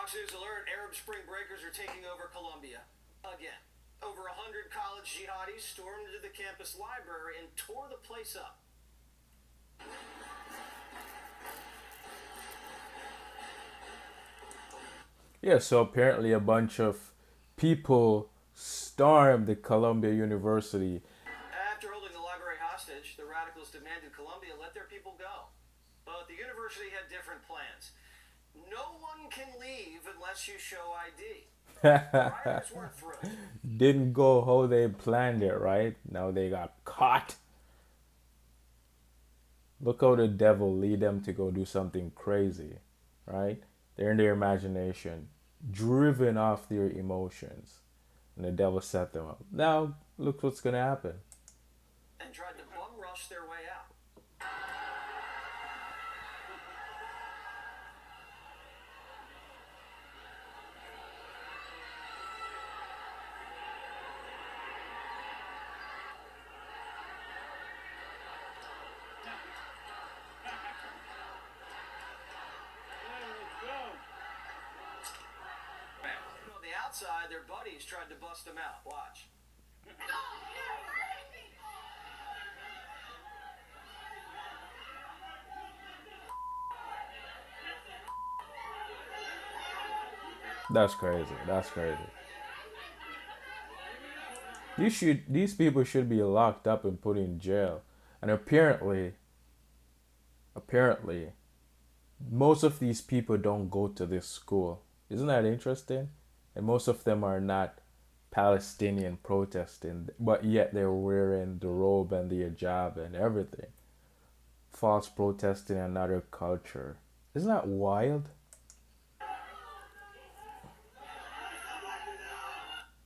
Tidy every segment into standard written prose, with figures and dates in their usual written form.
Fox News alert, Arab Spring breakers are taking over Colombia. Again. Over 100 college jihadis stormed into the campus library and tore the place up. Yeah, so apparently a bunch of people stormed the Columbia University. After holding the library hostage, the radicals demanded Columbia let their people go. But the university had different plans. No one can leave unless you show ID. The rioters weren't thrilled. Didn't go how they planned it, right? Now they got caught. Look how the devil lead them to go do something crazy, right? They're in their imagination, driven off their emotions, and the devil set them up. Now, look what's gonna happen. And tried to bum rush their way out. On the outside, their buddies tried to bust them out. Watch. That's crazy. That's crazy. These people should be locked up and put in jail. And apparently, most of these people don't go to this school. Isn't that interesting? And most of them are not Palestinian protesting, but yet they're wearing the robe and the hijab and everything. False protesting another culture. Isn't that wild?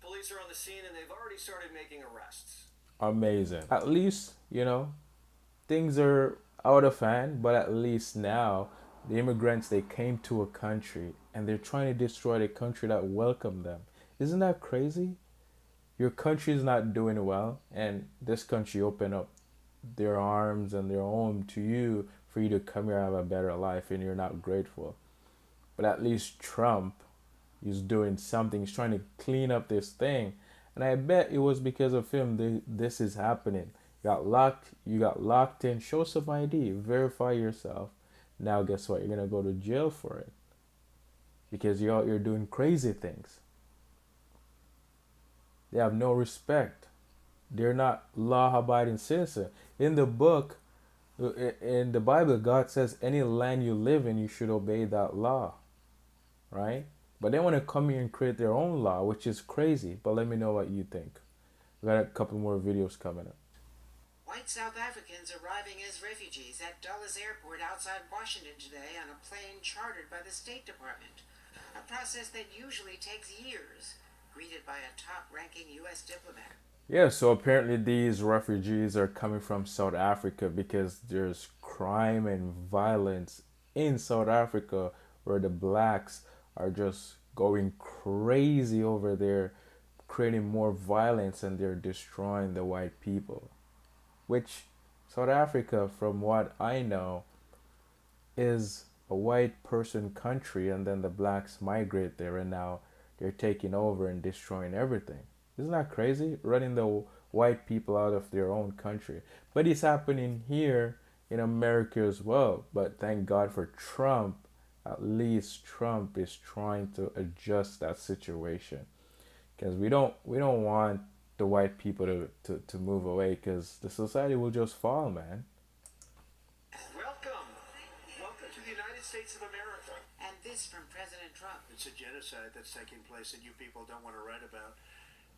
Police are on the scene and they've already started making arrests. Amazing. At least, things are out of hand, but at least now the immigrants they came to a country and they're trying to destroy the country that welcomed them. Isn't that crazy? Your country is not doing well, and this country opened up their arms and their home to you for you to come here and have a better life, and you're not grateful. But at least Trump is doing something. He's trying to clean up this thing, and I bet it was because of him this is happening. You got locked in. Show some ID. Verify yourself. Now, guess what? You're gonna go to jail for it because you're out here doing crazy things. They have no respect. They're not law-abiding citizens. In the book, in the Bible, God says any land you live in, you should obey that law, right? But they want to come here and create their own law, which is crazy. But let me know what you think. We got a couple more videos coming up. White South Africans arriving as refugees at Dulles Airport outside Washington today on a plane chartered by the State Department. A process that usually takes years, greeted by a top-ranking U.S. diplomat. Yeah, so apparently these refugees are coming from South Africa because there's crime and violence in South Africa where the blacks are just going crazy over there, creating more violence, and they're destroying the white people. Which South Africa, from what I know, is a white person country, and then the blacks migrate there, and now they're taking over and destroying everything. Isn't that crazy? Running the white people out of their own country. But it's happening here in America as well. But thank God for Trump. At least Trump is trying to adjust that situation. Because we don't want the white people to move away because the society will just fall, man. Welcome. Welcome to the United States of America. And this from President Trump. It's a genocide that's taking place that you people don't want to write about,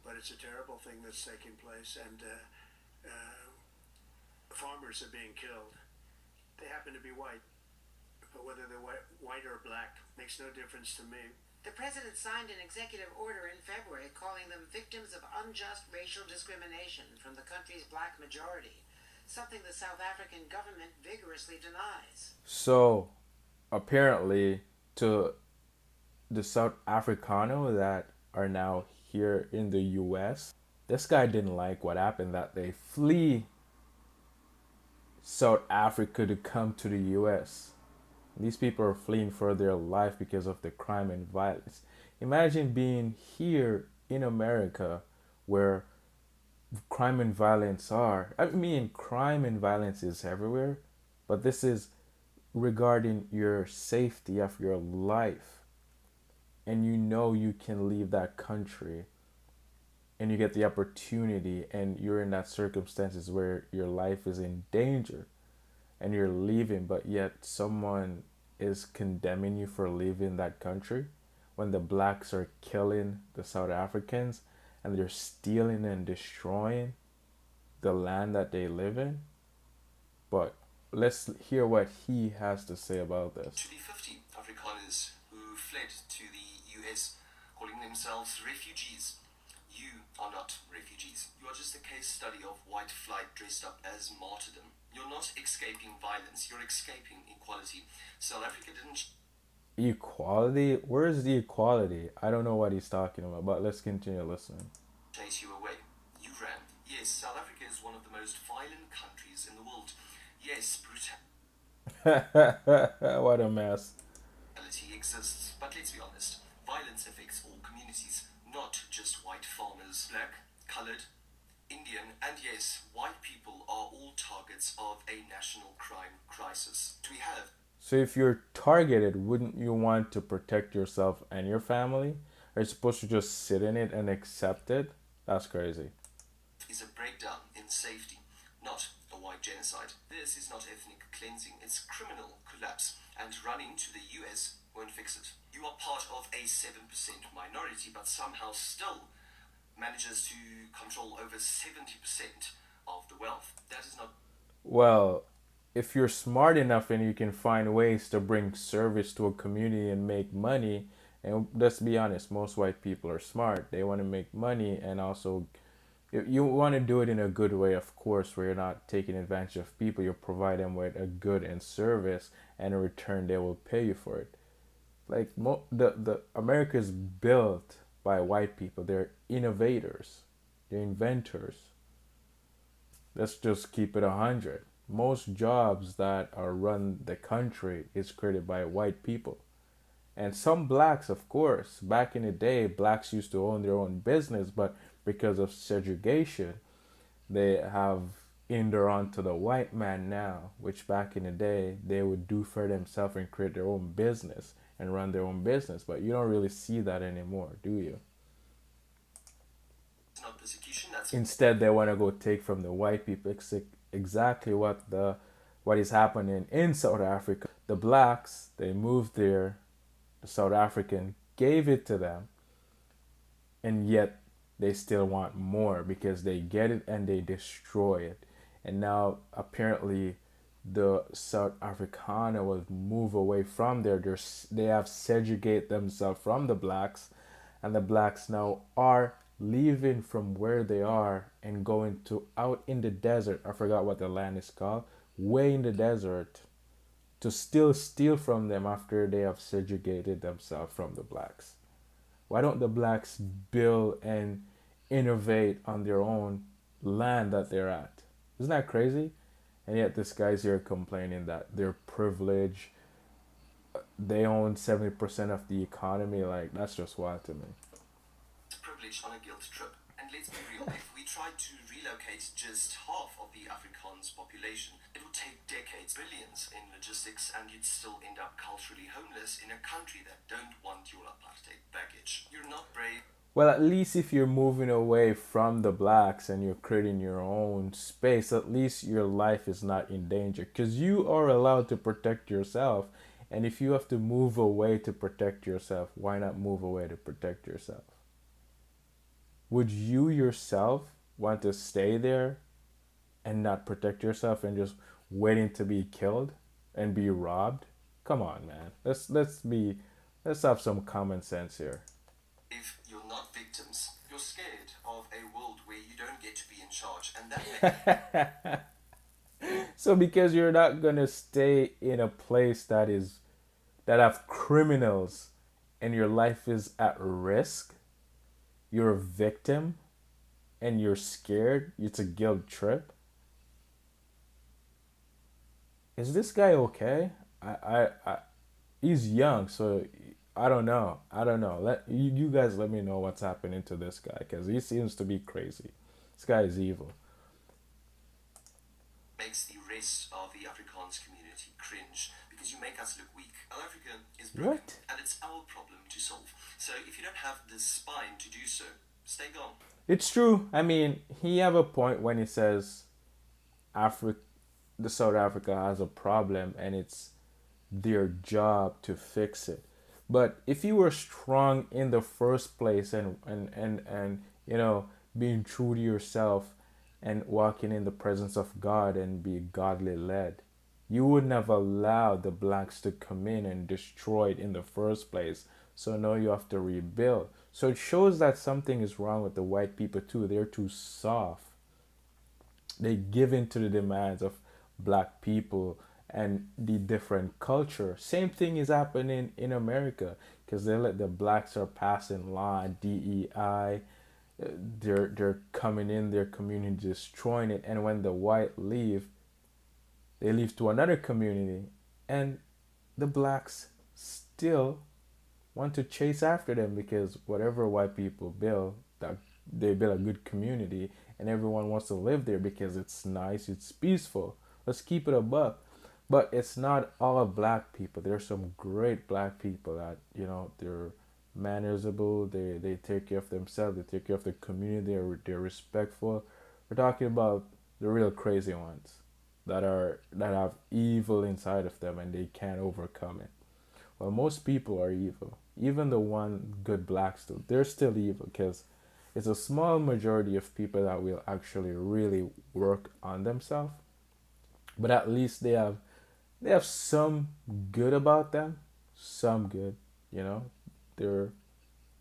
but it's a terrible thing that's taking place, and farmers are being killed. They happen to be white, but whether they're white or black makes no difference to me. The president signed an executive order in February calling them victims of unjust racial discrimination from the country's black majority, something the South African government vigorously denies. So, apparently, to the South Africano that are now here in the US, this guy didn't like what happened that they flee South Africa to come to the US. These people are fleeing for their life because of the crime and violence. Imagine being here in America where crime and violence are. I mean, crime and violence is everywhere, but this is regarding your safety of your life. And you know you can leave that country and you get the opportunity and you're in that circumstances where your life is in danger and you're leaving, but yet someone is condemning you for leaving that country when the blacks are killing the South Africans and they're stealing and destroying the land that they live in. But let's hear what he has to say about this. Actually, 50 Afrikaners who fled to the US, calling themselves refugees. You are not refugees. You are just a case study of white flight dressed up as martyrdom. You're not escaping violence, you're escaping equality. South Africa didn't Equality? Where is the equality? I don't know what he's talking about, but let's continue listening. chase you away. You ran. Yes, South Africa is one of the most violent countries in the world. Yes, What a mess. brutality exists. But let's be honest, violence affects all communities, not just white farmers. Black, colored, Indian, and yes, white people are all targets of a national crime crisis. We have So if you're targeted, wouldn't you want to protect yourself and your family? Are you supposed to just sit in it and accept it? That's crazy. is a breakdown in safety, not a white genocide. This is not ethnic cleansing, it's criminal collapse, and running to the US won't fix it. You are part of a 7% minority, but somehow still manages to control over 70% of the wealth. That is not Well, if you're smart enough and you can find ways to bring service to a community and make money, and let's be honest, most white people are smart. They want to make money and also you want to do it in a good way, of course, where you're not taking advantage of people. You provide them with a good and service, and in return, they will pay you for it. Like the America is built by white people. They're innovators, they're inventors. Let's just keep it 100. Most jobs that are run the country is created by white people. And some blacks, of course. Back in the day, blacks used to own their own business, but because of segregation, they have in their on to the white man now, which back in the day they would do for themselves and create their own business and run their own business. But you don't really see that anymore, do you? not persecution, that's Instead, they want to go take from the white people. Exactly what is happening in South Africa. The blacks, they moved there. The South African gave it to them, and yet they still want more because they get it and they destroy it. And now apparently the South Afrikaner will move away from there. They have segregated themselves from the blacks, and the blacks now are leaving from where they are and going to out in the desert. I forgot what the land is called. Way in the desert to still steal from them after they have segregated themselves from the blacks. Why don't the blacks build and innovate on their own land that they're at? Isn't that crazy? And yet this guy's here complaining that they're privileged. They own 70% of the economy. Like, that's just wild to me. privilege on a guilt trip. And let's be real, if we tried to relocate just half of the Afrikaans population, it would take decades, billions in logistics, and you'd still end up culturally homeless in a country that don't want your apartheid baggage. You're not brave. Well, at least if you're moving away from the blacks and you're creating your own space, at least your life is not in danger because you are allowed to protect yourself. And if you have to move away to protect yourself, why not move away to protect yourself? Would you yourself want to stay there and not protect yourself and just waiting to be killed and be robbed? Come on, man. Let's have some common sense here. If you're not victims, you're scared of a world where you don't get to be in charge, and that So because you're not gonna stay in a place that have criminals and your life is at risk, you're a victim and you're scared, it's a guilt trip. Is this guy okay? I he's young, so I don't know. I don't know. You guys let me know what's happening to this guy because he seems to be crazy. This guy is evil. Makes the rest of the Afrikaans community cringe because you make us look weak. South Africa is broken, What? and it's our problem to solve. So if you don't have the spine to do so, stay gone. It's true. I mean, he have a point when he says Africa, the South Africa has a problem, and it's their job to fix it. But if you were strong in the first place and being true to yourself and walking in the presence of God and be godly led, you wouldn't have allowed the blacks to come in and destroy it in the first place. So now you have to rebuild. So it shows that something is wrong with the white people too. They're too soft. They give in to the demands of black people and the different culture. Same thing is happening in America because they let the blacks are passing law, DEI. They're coming in their community, destroying it, and when the white leave, they leave to another community, and the blacks still want to chase after them because whatever white people build, that they build a good community, and everyone wants to live there because it's nice, it's peaceful. Let's keep it a buck. But it's not all black people. There's some great black people that they're mannersable. They take care of themselves. They take care of the community. They're respectful. We're talking about the real crazy ones that have evil inside of them and they can't overcome it. Well, most people are evil. Even the one good blacks, they're still evil because it's a small majority of people that will actually really work on themselves. But at least they have some good about them, some good. You know, they're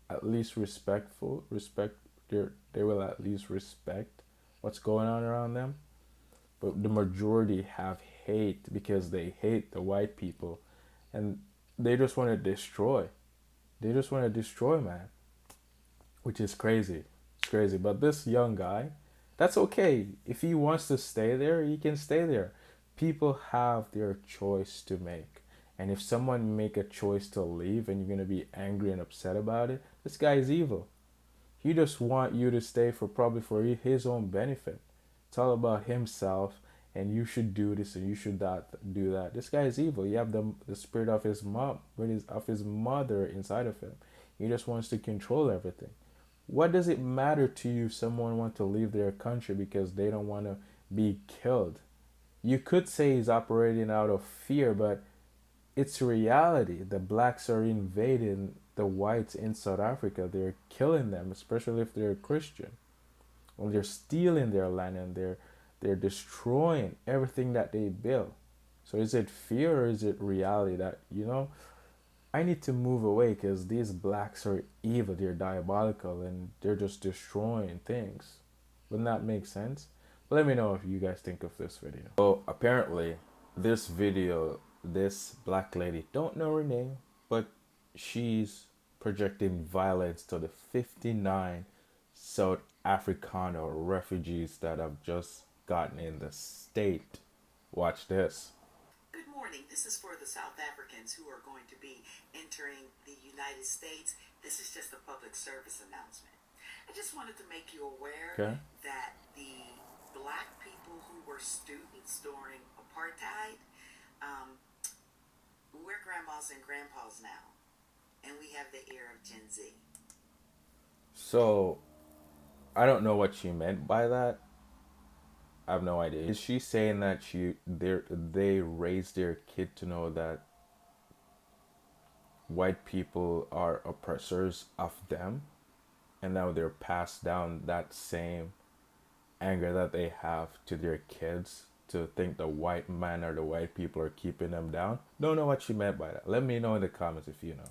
at least respectful. They will at least respect what's going on around them. But the majority have hate because they hate the white people, and they just want to destroy. They just want to destroy, man. Which is crazy. It's crazy. But this young guy, that's okay. If he wants to stay there, he can stay there. People have their choice to make. And if someone make a choice to leave and you're going to be angry and upset about it, this guy is evil. He just want you to stay for probably for his own benefit. It's all about himself and you should do this and you should not do that. This guy is evil. You have the spirit of his mom, of his mother inside of him. He just wants to control everything. What does it matter to you if someone wants to leave their country because they don't want to be killed? You could say he's operating out of fear, but it's reality. The blacks are invading the whites in South Africa. They're killing them, especially if they're Christian. Well, they're stealing their land and they're destroying everything that they built. So is it fear or is it reality that, I need to move away because these blacks are evil, they're diabolical, and they're just destroying things. Wouldn't that make sense? But let me know if you guys think of this video. So apparently, this video, this black lady, don't know her name, but she's projecting violence to the 59 South Africano refugees that have just gotten in the state. Watch this. Good morning. This is for the South Africans who are going to be entering the United States. This is just a public service announcement. I just wanted to make you aware that the black people who were students during apartheid, we're grandmas and grandpas now, and we have the ear of Gen Z. So, I don't know what she meant by that. I have no idea. Is she saying that they raised their kid to know that white people are oppressors of them, and now they're passed down that same anger that they have to their kids to think the white man or the white people are keeping them down? Don't know what she meant by that. Let me know in the comments if you know.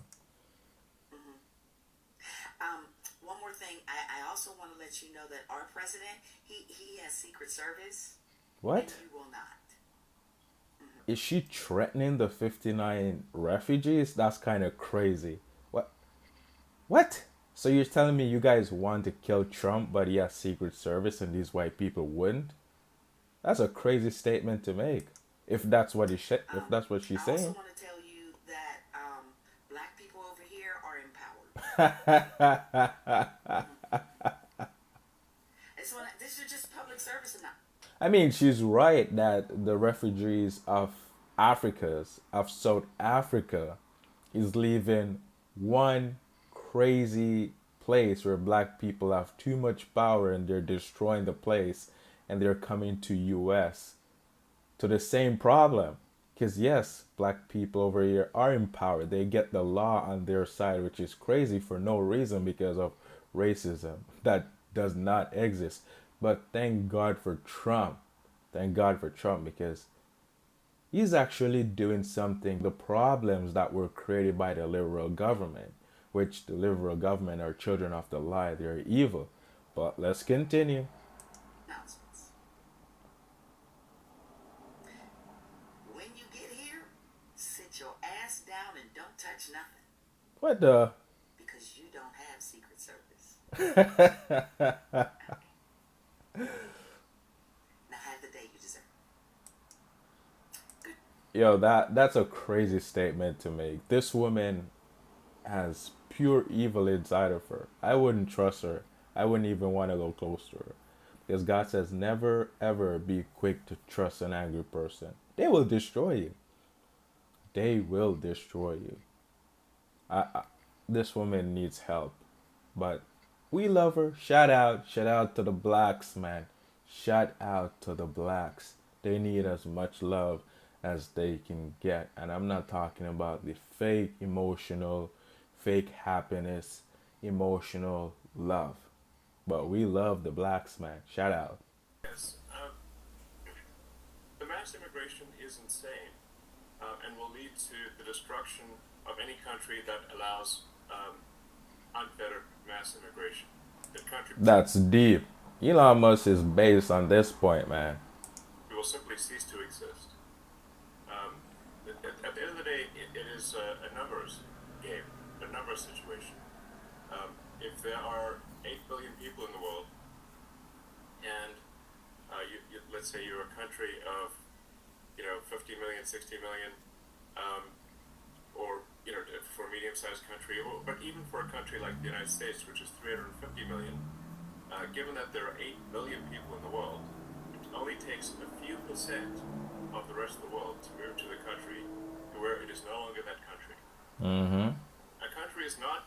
One more thing, I also want to let you know that our president, he has Secret Service. What? And you will not. Is she threatening the 59 refugees? That's kind of crazy. What? So you're telling me you guys want to kill Trump, but he has Secret Service and these white people wouldn't? That's a crazy statement to make. If that's what if that's what she's I also saying. want to tell you that black people over here are empowered. This is just public service enough. I mean, she's right that the refugees of South Africa is leaving one crazy place where black people have too much power and they're destroying the place and they're coming to US to the same problem. Because yes, black people over here are empowered. They get the law on their side, which is crazy for no reason because of racism that does not exist. But thank God for Trump. Thank God for Trump because he's actually doing something. The problems that were created by the liberal government, which the liberal government are children of the lie, they're evil. But let's continue. Announcements. When you get here, sit your ass down and don't touch nothing What the? because you don't have Secret Service. Now have the day you deserve. Yo, that's a crazy statement to make. This woman has pure evil inside of her. I wouldn't trust her. I wouldn't even want to go close to her. Because God says never ever be quick to trust an angry person. They will destroy you. They will destroy you. This woman needs help. But we love her. Shout out to the blacks, man. Shout out to the blacks. They need as much love as they can get. And I'm not talking about the fake emotional, fake happiness, emotional love. But we love the blacks, man. Shout out. Yes. The mass immigration is insane and will lead to the destruction of any country that allows unfettered mass immigration. The country That's deep. Elon Musk is based on this point, man. will simply cease to exist. At the end of the day, it is a numbers game, a numbers situation. If there are 8 billion people in the world, and let's say you're a country of 50 million, 60 million, or for a medium-sized country, but even for a country like the United States, which is 350 million, given that there are 8 billion people in the world, it only takes a few percent of the rest of the world to move to the country to where it is no longer that country. Mm-hmm. A country is not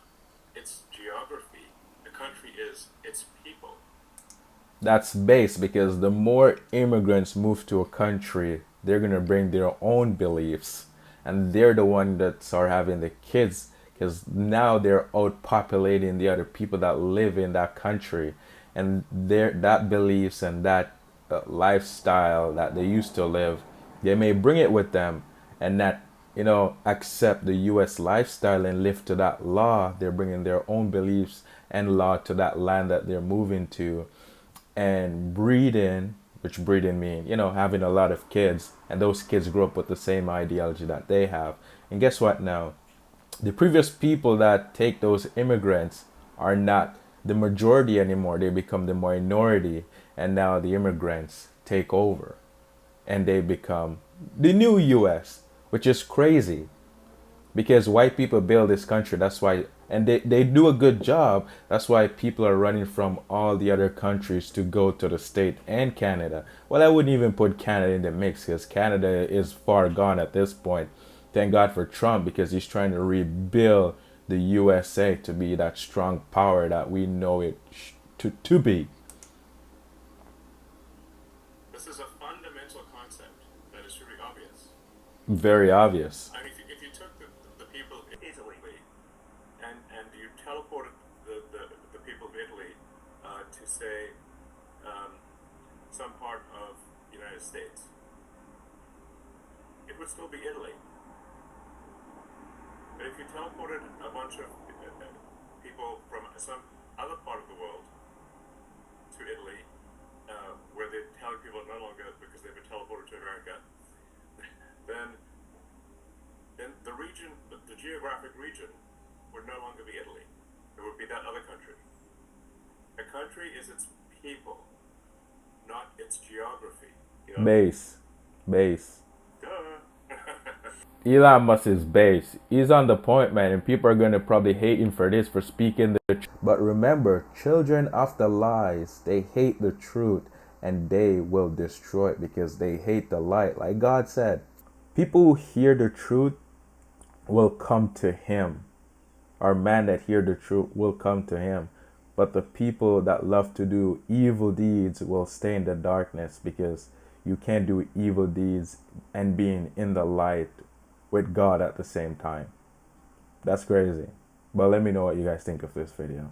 its geography. A country is its people. That's base because the more immigrants move to a country, they're gonna bring their own beliefs, and they're the one that are having the kids because now they're outpopulating the other people that live in that country, and their that beliefs and that lifestyle that they used to live, they may bring it with them, and not accept the U.S. lifestyle and live to that law. They're bringing their own beliefs and law to that land that they're moving to and breeding, which breeding mean, having a lot of kids, and those kids grow up with the same ideology that they have. And guess what now? The previous people that take those immigrants are not the majority anymore. They become the minority, and now the immigrants take over and they become the new US, which is crazy because white people build this country. That's why, and they do a good job. That's why people are running from all the other countries to go to the state and Canada. Well, I wouldn't even put Canada in the mix because Canada is far gone at this point. Thank God for Trump because he's trying to rebuild the USA to be that strong power that we know it to be. This is a fundamental concept that is really obvious. Very obvious. I mean, if you took the people of Italy and you teleported the people of Italy to say some part of the United States, it would still be Italy. But if you teleported a bunch of people from some other part of the world to Italy, where the Italian people are no longer because they've been teleported to America, then the region, the geographic region, would no longer be Italy. It would be that other country. A country is its people, not its geography. Base. Elon Musk is base. He's on the point, man, and people are gonna probably hate him for this, for speaking the truth. But remember, children of the lies, they hate the truth, and they will destroy it because they hate the light. Like God said, people who hear the truth will come to him. Or man that hear the truth will come to him. But the people that love to do evil deeds will stay in the darkness, because you can't do evil deeds and being in the light with God at the same time. That's crazy. But let me know what you guys think of this video.